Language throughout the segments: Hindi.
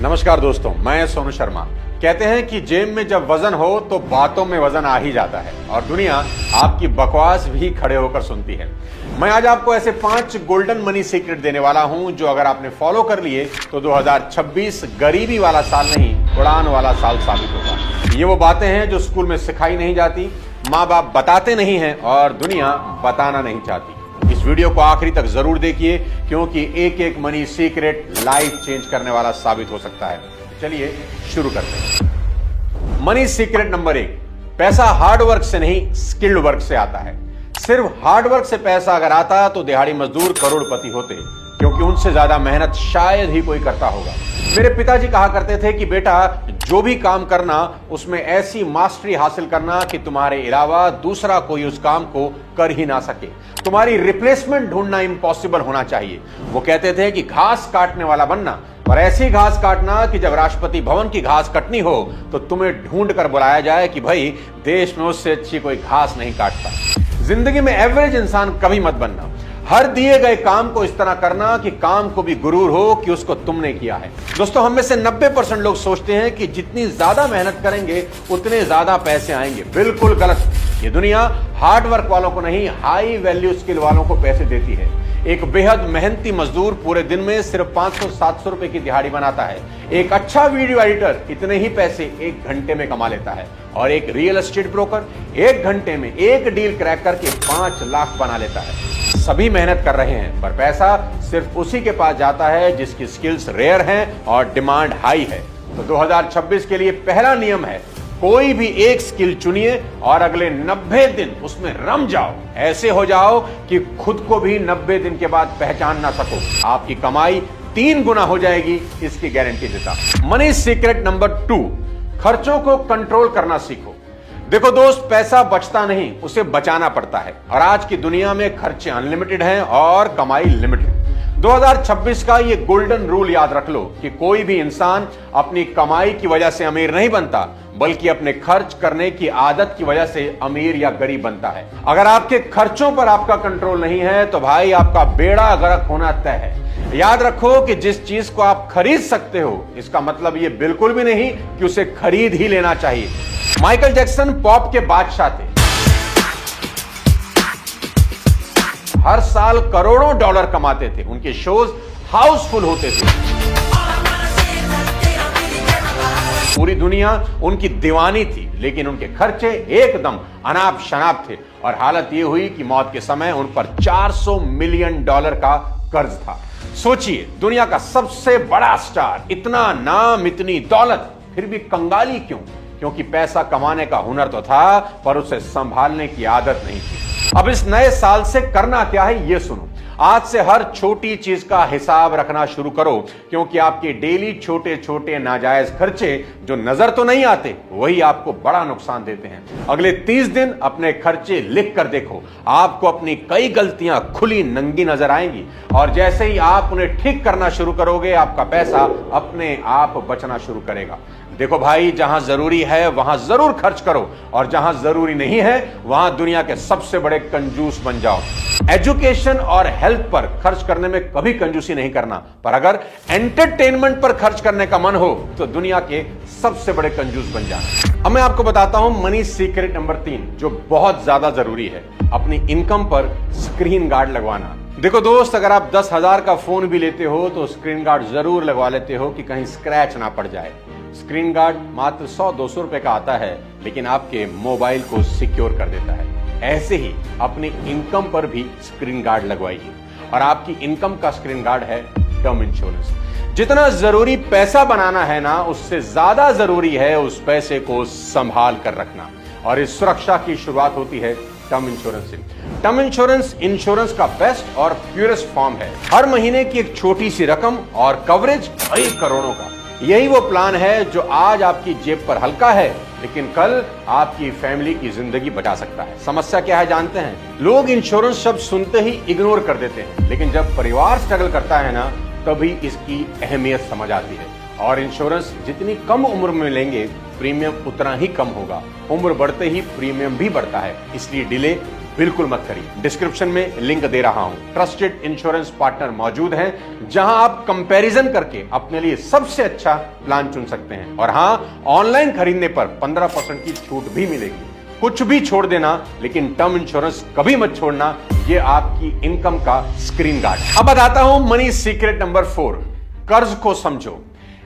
नमस्कार दोस्तों, मैं सोनू शर्मा। कहते हैं कि जेब में जब वजन हो तो बातों में वजन आ ही जाता है और दुनिया आपकी बकवास भी खड़े होकर सुनती है। मैं आज आपको ऐसे 5 गोल्डन मनी सीक्रेट देने वाला हूं जो अगर आपने फॉलो कर लिए तो 2026 गरीबी वाला साल नहीं, उड़ान वाला साल साबित होगा। ये वो बातें हैं जो स्कूल में सिखाई नहीं जाती, माँ बाप बताते नहीं हैं और दुनिया बताना नहीं चाहती। इस वीडियो को आखिरी तक जरूर देखिए क्योंकि एक एक मनी सीक्रेट लाइफ चेंज करने वाला साबित हो सकता है। चलिए शुरू करते हैं। मनी सीक्रेट नंबर 1, पैसा हार्ड वर्क से नहीं स्किल्ड वर्क से आता है। सिर्फ हार्ड वर्क से पैसा अगर आता तो दिहाड़ी मजदूर करोड़पति होते, क्योंकि उनसे ज्यादा मेहनत शायद ही कोई करता होगा। मेरे पिताजी कहा करते थे कि बेटा, जो भी काम करना उसमें ऐसी मास्टरी हासिल करना कि तुम्हारे अलावा दूसरा कोई उस काम को कर ही ना सके। तुम्हारी रिप्लेसमेंट ढूंढना इम्पॉसिबल होना चाहिए। वो कहते थे कि घास काटने वाला बनना, और ऐसी घास काटना कि जब राष्ट्रपति भवन की घास कटनी हो तो तुम्हें ढूंढ कर बुलाया जाए कि भाई देश में उससे अच्छी कोई घास नहीं काटता। जिंदगी में एवरेज इंसान कभी मत बनना। हर दिए गए काम को इस तरह करना कि काम को भी गुरूर हो कि उसको तुमने किया है। दोस्तों, हम में से 90% लोग सोचते हैं कि जितनी ज्यादा मेहनत करेंगे उतने ज्यादा पैसे आएंगे। बिल्कुल गलत। ये दुनिया हार्ड वर्क वालों को नहीं, हाई वैल्यू स्किल वालों को पैसे देती है। एक बेहद मेहनती मजदूर पूरे दिन में सिर्फ 500-700 रुपए की दिहाड़ी बनाता है। एक अच्छा वीडियो एडिटर इतने ही पैसे 1 घंटे में कमा लेता है और एक रियल एस्टेट ब्रोकर 1 घंटे में एक डील क्रैक करके 5 लाख बना लेता है। सभी मेहनत कर रहे हैं, पर पैसा सिर्फ उसी के पास जाता है जिसकी स्किल्स रेयर हैं और डिमांड हाई है। तो 2026 के लिए पहला नियम है, कोई भी एक स्किल चुनिए और अगले 90 दिन उसमें रम जाओ। ऐसे हो जाओ कि खुद को भी 90 दिन के बाद पहचान ना सको। आपकी कमाई 3 गुना हो जाएगी, इसकी गारंटी देता। मनी सीक्रेट नंबर 2, खर्चों को कंट्रोल करना सीखो। देखो दोस्त, पैसा बचता नहीं, उसे बचाना पड़ता है और आज की दुनिया में खर्चे अनलिमिटेड हैं और कमाई लिमिटेड। 2026 का ये गोल्डन रूल याद रख लो कि कोई भी इंसान अपनी कमाई की वजह से अमीर नहीं बनता, बल्कि अपने खर्च करने की आदत की वजह से अमीर या गरीब बनता है। अगर आपके खर्चों पर आपका कंट्रोल नहीं है तो भाई आपका बेड़ा गर्क होना तय है। याद रखो कि जिस चीज को आप खरीद सकते हो इसका मतलब ये बिल्कुल भी नहीं कि उसे खरीद ही लेना चाहिए। माइकल जैक्सन पॉप के बादशाह थे। हर साल करोड़ों डॉलर कमाते थे। उनके शोज हाउसफुल होते थे। पूरी दुनिया उनकी दीवानी थी, लेकिन उनके खर्चे एकदम अनाप शनाप थे और हालत यह हुई कि मौत के समय उन पर $400 मिलियन का कर्ज था। सोचिए, दुनिया का सबसे बड़ा स्टार, इतना नाम, इतनी दौलत, फिर भी कंगाली क्यों? क्योंकि पैसा कमाने का हुनर तो था, पर उसे संभालने की आदत नहीं थी। अब इस नए साल से करना क्या है ये सुनो। आज से हर छोटी चीज का हिसाब रखना शुरू करो, क्योंकि आपके डेली छोटे छोटे नाजायज खर्चे जो नजर तो नहीं आते वही आपको बड़ा नुकसान देते हैं। अगले 30 दिन अपने खर्चे लिख कर देखो, आपको अपनी कई गलतियां खुली नंगी नजर आएंगी और जैसे ही आप उन्हें ठीक करना शुरू करोगे आपका पैसा अपने आप बचना शुरू करेगा। देखो भाई, जहां जरूरी है वहां जरूर खर्च करो और जहां जरूरी नहीं है वहां दुनिया के सबसे बड़े कंजूस बन जाओ। एजुकेशन और हेल्थ पर खर्च करने में कभी कंजूसी नहीं करना, पर अगर एंटरटेनमेंट पर खर्च करने का मन हो तो दुनिया के सबसे बड़े कंजूस बन जाना। अब मैं आपको बताता हूं मनी सीक्रेट नंबर 3, जो बहुत ज्यादा जरूरी है, अपनी इनकम पर स्क्रीन गार्ड लगवाना। देखो दोस्त, अगर आप 10,000 का फोन भी लेते हो तो स्क्रीन गार्ड जरूर लगवा लेते हो कि कहीं स्क्रैच ना पड़ जाए। स्क्रीन गार्ड मात्र 100-200 रुपए का आता है, लेकिन आपके मोबाइल को सिक्योर कर देता है। ऐसे ही अपनी इनकम पर भी स्क्रीन गार्ड लगवाइए और आपकी इनकम का स्क्रीन गार्ड है टर्म इंश्योरेंस। जितना जरूरी पैसा बनाना है ना, उससे ज्यादा जरूरी है उस पैसे को संभाल कर रखना, और इस सुरक्षा की शुरुआत होती है टर्म इंश्योरेंस से। टर्म इंश्योरेंस इंश्योरेंस का बेस्ट और प्योरेस्ट फॉर्म है। हर महीने की एक छोटी सी रकम और कवरेज कई करोड़ों का। यही वो प्लान है जो आज आपकी जेब पर हल्का है, लेकिन कल आपकी फैमिली की जिंदगी बचा सकता है। समस्या क्या है जानते हैं? लोग इंश्योरेंस शब्द सुनते ही इग्नोर कर देते हैं, लेकिन जब परिवार स्ट्रगल करता है ना, तभी इसकी अहमियत समझ आती है। और इंश्योरेंस जितनी कम उम्र में लेंगे प्रीमियम उतना ही कम होगा। उम्र बढ़ते ही प्रीमियम भी बढ़ता है, इसलिए डिले बिल्कुल मत करिए। डिस्क्रिप्शन में लिंक दे रहा हूं, ट्रस्टेड इंश्योरेंस पार्टनर मौजूद हैं जहां आप कंपैरिजन करके अपने लिए सबसे अच्छा प्लान चुन सकते हैं। और हां, ऑनलाइन खरीदने पर 15% की छूट भी मिलेगी। कुछ भी छोड़ देना लेकिन टर्म इंश्योरेंस कभी मत छोड़ना, ये आपकी इनकम का स्क्रीन गार्ड। अब बताता हूं मनी सीक्रेट नंबर 4, कर्ज को समझो।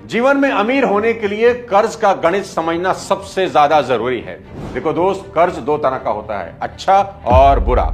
जीवन में अमीर होने के लिए कर्ज का गणित समझना सबसे ज्यादा जरूरी है। देखो दोस्त, कर्ज दो तरह का होता है, अच्छा और बुरा।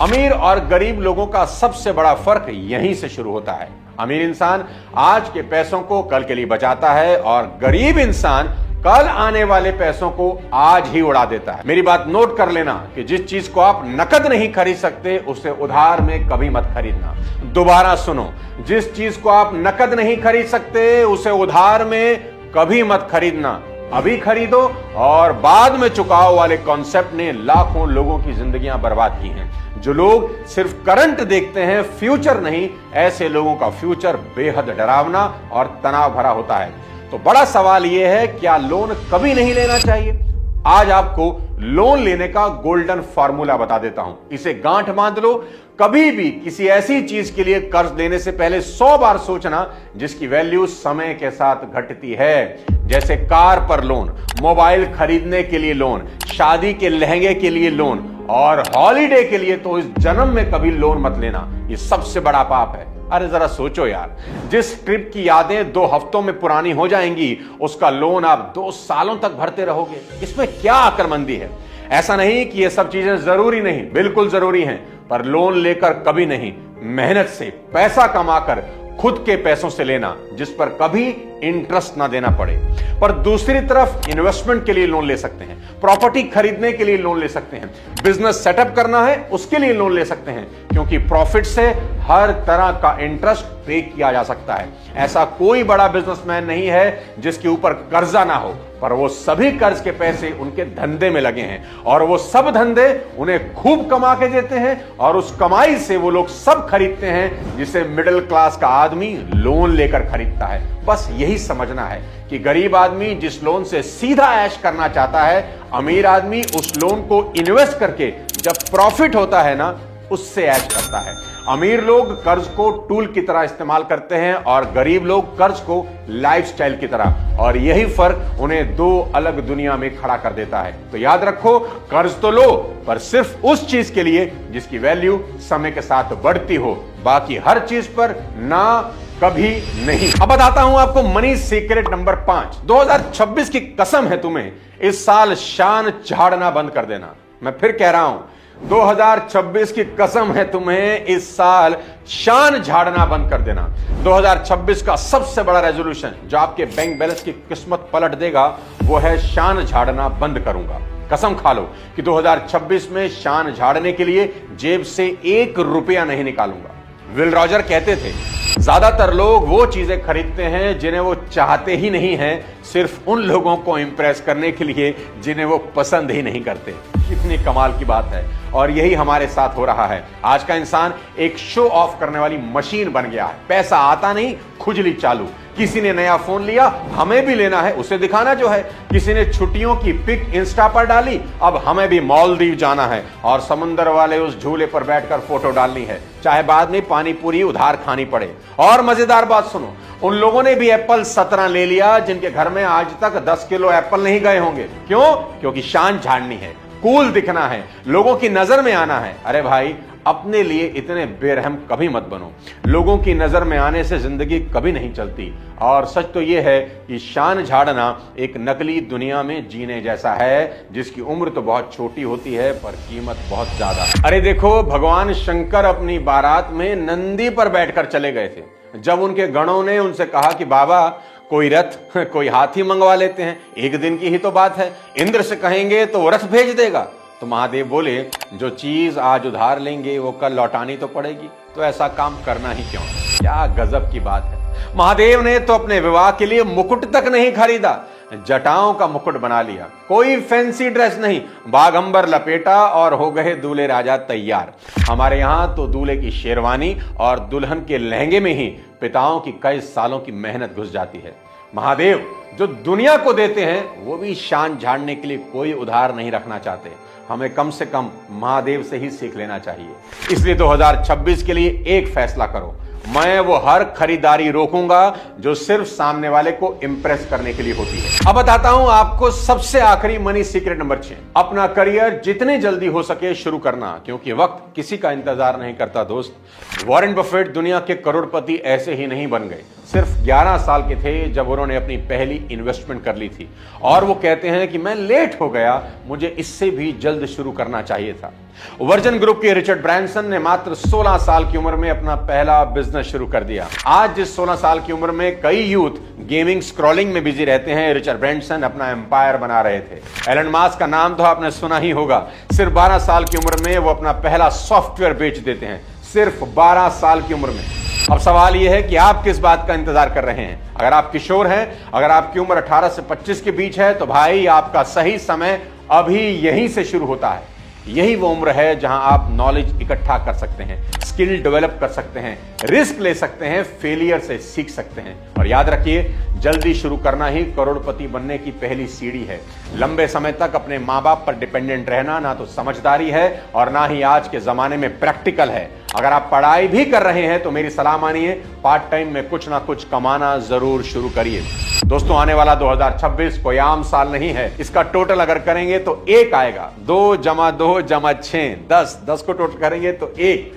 अमीर और गरीब लोगों का सबसे बड़ा फर्क यहीं से शुरू होता है। अमीर इंसान आज के पैसों को कल के लिए बचाता है और गरीब इंसान कल आने वाले पैसों को आज ही उड़ा देता है। मेरी बात नोट कर लेना कि जिस चीज को आप नकद नहीं खरीद सकते उसे उधार में कभी मत खरीदना। दोबारा सुनो, जिस चीज को आप नकद नहीं खरीद सकते उसे उधार में कभी मत खरीदना। अभी खरीदो और बाद में चुकाओ वाले कॉन्सेप्ट ने लाखों लोगों की जिंदगियां बर्बाद की हैं। जो लोग सिर्फ करंट देखते हैं, फ्यूचर नहीं, ऐसे लोगों का फ्यूचर बेहद डरावना और तनाव भरा होता है। तो बड़ा सवाल यह है, क्या लोन कभी नहीं लेना चाहिए? आज आपको लोन लेने का गोल्डन फॉर्मूला बता देता हूं, इसे गांठ बांध लो। कभी भी किसी ऐसी चीज के लिए कर्ज लेने से पहले 100 बार सोचना जिसकी वैल्यू समय के साथ घटती है। जैसे कार पर लोन, मोबाइल खरीदने के लिए लोन, शादी के लहंगे के लिए लोन और हॉलीडे के लिए तो इस जन्म में कभी लोन मत लेना। ये सबसे बड़ा पाप है। अरे जरा सोचो यार, जिस ट्रिप की यादें 2 हफ्तों में पुरानी हो जाएंगी उसका लोन आप 2 सालों तक भरते रहोगे। इसमें क्या अक्लमंदी है? ऐसा नहीं कि ये सब चीजें जरूरी नहीं, बिल्कुल जरूरी हैं, पर लोन लेकर कभी नहीं, मेहनत से पैसा कमाकर खुद के पैसों से लेना जिस पर कभी इंटरेस्ट ना देना पड़े। पर दूसरी तरफ इन्वेस्टमेंट के लिए लोन ले सकते हैं, प्रॉपर्टी खरीदने के लिए लोन ले सकते हैं, बिजनेस सेटअप करना है उसके लिए लोन ले सकते हैं, क्योंकि प्रॉफिट से हर तरह का इंटरेस्ट पे किया जा सकता है। ऐसा कोई बड़ा बिजनेसमैन नहीं है जिसके ऊपर कर्जा ना हो, पर वो सभी कर्ज के पैसे उनके धंधे में लगे हैं और वो सब धंधे उन्हें खूब कमा के देते हैं और उस कमाई से वो लोग सब खरीदते हैं जिसे मिडिल क्लास का आदमी लोन लेकर खरीदता है। बस यही समझना है कि गरीब आदमी जिस लोन से सीधा ऐश करना चाहता है, अमीर आदमी उस लोन को इन्वेस्ट करके जब प्रॉफिट होता है ना, उससे ऐश करता है। अमीर लोग कर्ज को टूल की तरह इस्तेमाल करते हैं और गरीब लोग कर्ज को लाइफस्टाइल की तरह, और यही फर्क उन्हें 2 अलग दुनिया में खड़ा कर देता है। तो याद रखो, कर्ज तो लो पर सिर्फ उस चीज के लिए जिसकी वैल्यू समय के साथ बढ़ती हो, बाकी हर चीज पर ना कभी नहीं। अब बताता हूं आपको मनी सीक्रेट नंबर 5। 2026 की कसम है तुम्हें इस साल शान झाड़ना बंद कर देना। मैं फिर कह रहा हूं, 2026 की कसम है तुम्हें इस साल शान झाड़ना बंद कर देना। 2026 का सबसे बड़ा रेजोल्यूशन जो आपके बैंक बैलेंस की किस्मत पलट देगा वो है शान झाड़ना बंद करूंगा। कसम खा लो कि 2026 में शान झाड़ने के लिए जेब से 1 रुपया नहीं निकालूंगा। विल रॉजर कहते थे, ज्यादातर लोग वो चीजें खरीदते हैं जिन्हें वो चाहते ही नहीं हैं, सिर्फ उन लोगों को इंप्रेस करने के लिए जिन्हें वो पसंद ही नहीं करते। कितनी कमाल की बात है, और यही हमारे साथ हो रहा है। आज का इंसान एक शो ऑफ करने वाली मशीन बन गया है। पैसा आता नहीं, खुजली चालू। किसी ने नया फोन लिया, हमें भी लेना है, उसे दिखाना जो है। किसी ने छुट्टियों की पिक इंस्टा पर डाली, अब हमें भी मालदीव जाना है और समुद्र वाले उस झूले पर बैठकर फोटो डालनी है, चाहे बाद में पानी पूरी उधार खानी पड़े। और मजेदार बात सुनो, उन लोगों ने भी एप्पल 17 ले लिया जिनके घर में आज तक 10 किलो एप्पल नहीं गए होंगे। क्यों? क्योंकि शान झाड़नी है, कूल दिखना है, लोगों की नजर में आना है। अरे भाई, अपने लिए इतने बेरहम कभी मत बनो। लोगों की नजर में आने से जिंदगी कभी नहीं चलती। और सच तो यह है कि शान झाड़ना एक नकली दुनिया में जीने जैसा है जिसकी उम्र तो बहुत छोटी होती है पर कीमत बहुत ज्यादा। अरे देखो, भगवान शंकर अपनी बारात में नंदी पर बैठकर चले गए थे। जब उनके गणों ने उनसे कहा कि बाबा कोई रथ, कोई हाथी मंगवा लेते हैं, एक दिन की ही तो बात है, इंद्र से कहेंगे तो वो रथ भेज देगा। तो महादेव बोले, जो चीज आज उधार लेंगे वो कल लौटानी तो पड़ेगी, तो ऐसा काम करना ही क्यों। क्या गजब की बात है। महादेव ने तो अपने विवाह के लिए मुकुट तक नहीं खरीदा, जटाओं का मुकुट बना लिया। कोई फैंसी ड्रेस नहीं, बागंबर लपेटा और हो गए दूल्हे राजा तैयार। हमारे यहां तो दूल्हे की शेरवानी और दुल्हन के लहंगे में ही पिताओं की कई सालों की मेहनत घुस जाती है। महादेव जो दुनिया को देते हैं वो भी शान झाड़ने के लिए कोई उधार नहीं रखना चाहते। हमें कम से कम महादेव से ही सीख लेना चाहिए। इसलिए 2026 के लिए एक फैसला करो, मैं वो हर खरीदारी रोकूंगा जो सिर्फ सामने वाले को इंप्रेस करने के लिए होती है। अब बताता हूं आपको सबसे आखिरी मनी सीक्रेट नंबर 6। अपना करियर जितने जल्दी हो सके शुरू करना, क्योंकि वक्त किसी का इंतजार नहीं करता दोस्त। वॉरेन बफेट दुनिया के करोड़पति ऐसे ही नहीं बन गए, सिर्फ 11 साल के थे जब उन्होंने अपनी पहली इन्वेस्टमेंट कर ली थी। और वो कहते हैं कि मैं लेट हो गया, मुझे इससे भी जल्द शुरू करना चाहिए था। वर्जन ग्रुप के रिचर्ड ब्रांसन ने मात्र 16 साल की उम्र में अपना पहला बिजनेस शुरू कर दिया। आज जिस 16 साल की उम्र में कई यूथ गेमिंग स्क्रॉलिंग में बिजी रहते हैं, रिचर्ड ब्रांसन अपना एम्पायर बना रहे थे। एलन मास्क का नाम तो आपने सुना ही होगा। सिर्फ 12 साल की उम्र में वो अपना पहला सॉफ्टवेयर बेच देते हैं, सिर्फ 12 साल की उम्र में। अब सवाल यह है कि आप किस बात का इंतजार कर रहे हैं? अगर आप किशोर हैं, अगर आपकी उम्र 18 से 25 के बीच है, तो भाई आपका सही समय अभी यहीं से शुरू होता है। यही वो उम्र है जहां आप नॉलेज इकट्ठा कर सकते हैं, स्किल डेवलप कर सकते हैं, रिस्क ले सकते हैं, फेलियर से सीख सकते हैं। और याद रखिए, जल्दी शुरू करना ही करोड़पति बनने की पहली सीढ़ी है। लंबे समय तक अपने माँ बाप पर डिपेंडेंट रहना ना तो समझदारी है और ना ही आज के जमाने में प्रैक्टिकल है। अगर आप पढ़ाई भी कर रहे हैं तो मेरी सलाह मानिए, पार्ट टाइम में कुछ ना कुछ कमाना जरूर शुरू करिए। दोस्तों, आने वाला 2026 कोई आम साल नहीं है। इसका टोटल अगर करेंगे तो 1 आएगा। 2 + 2 = 6, 10 को टोटल करेंगे तो 1।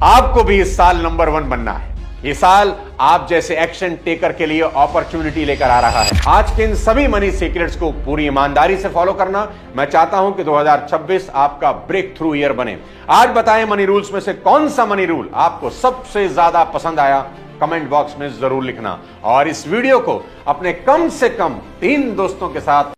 आपको भी इस साल नंबर 1 बनना है। ये साल आप जैसे एक्शन टेकर के लिए अपॉर्चुनिटी लेकर आ रहा है। आज के इन सभी मनी सीक्रेट्स को पूरी ईमानदारी से फॉलो करना। मैं चाहता हूं कि 2026 आपका ब्रेक थ्रू ईयर बने। आज बताएं मनी रूल्स में से कौन सा मनी रूल आपको सबसे ज्यादा पसंद आया? कमेंट बॉक्स में जरूर लिखना और इस वीडियो को अपने कम से कम 3 दोस्तों के साथ